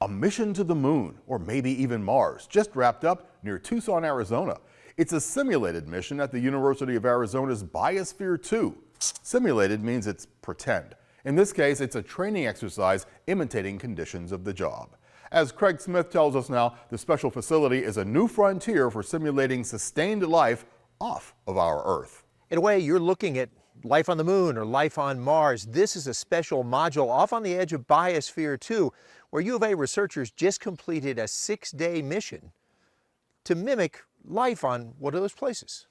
A mission to the moon, or maybe even Mars, just wrapped up near Tucson, Arizona. It's a simulated mission at the University of Arizona's Biosphere 2. Simulated means it's pretend. In this case, it's a training exercise imitating conditions of the job. As Craig Smith tells us now, the special facility is a new frontier for simulating sustained life off of our Earth. In a way, you're looking at life on the moon or life on Mars. This is a special module off on the edge of Biosphere 2, where U of A researchers just completed a 6-day mission to mimic life on one of those places.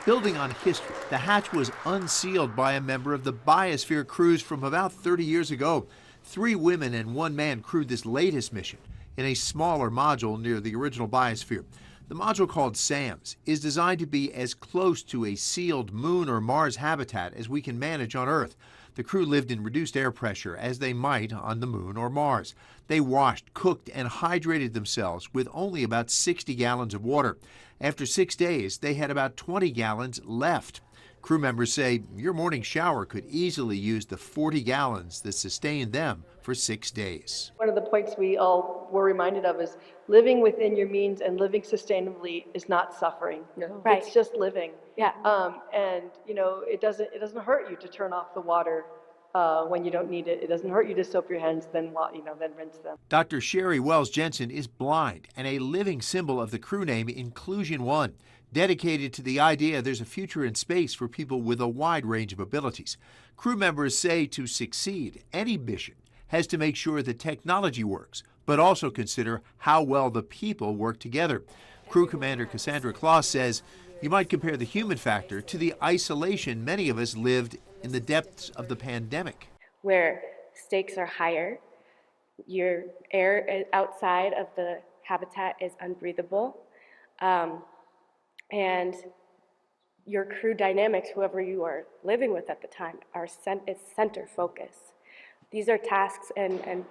Building on history, the hatch was unsealed by a member of the Biosphere crews from about 30 years ago. 3 women and 1 man crewed this latest mission in a smaller module near the original Biosphere. The module, called SAMS, is designed to be as close to a sealed moon or Mars habitat as we can manage on Earth. The crew lived in reduced air pressure as they might on the moon or Mars. They washed, cooked, and hydrated themselves with only about 60 gallons of water. After 6 days, they had about 20 gallons left. Crew members say your morning shower could easily use the 40 gallons that sustained them for 6 days. One of the points we all were reminded of is living within your means and living sustainably is not suffering. Right. It's just living. Yeah. And you know, it doesn't hurt you to turn off the water when you don't need it. It doesn't hurt you to soap your hands, then rinse them. Dr. Sherry Wells Jensen is blind and a living symbol of the crew name Inclusion One, dedicated to the idea there's a future in space for people with a wide range of abilities. Crew members say to succeed, any mission has to make sure the technology works, but also consider how well the people work together. Crew Commander Cassandra Kloss says you might compare the human factor to the isolation many of us lived in the depths of the pandemic, where stakes are higher, your air outside of the habitat is unbreathable, and your crew dynamics, whoever you are living with at the time, is center focus. These are tasks and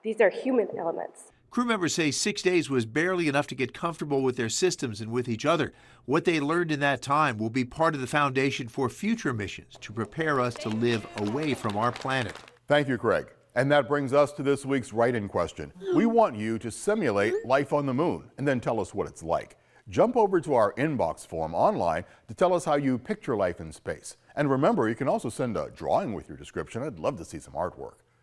these are human elements. Crew members say 6 days was barely enough to get comfortable with their systems and with each other. What they learned in that time will be part of the foundation for future missions to prepare us to live away from our planet. Thank you, Craig. And that brings us to this week's write-in question. We want you to simulate life on the moon and then tell us what it's like. Jump over to our inbox form online to tell us how you picture life in space. And remember, you can also send a drawing with your description. I'd love to see some artwork.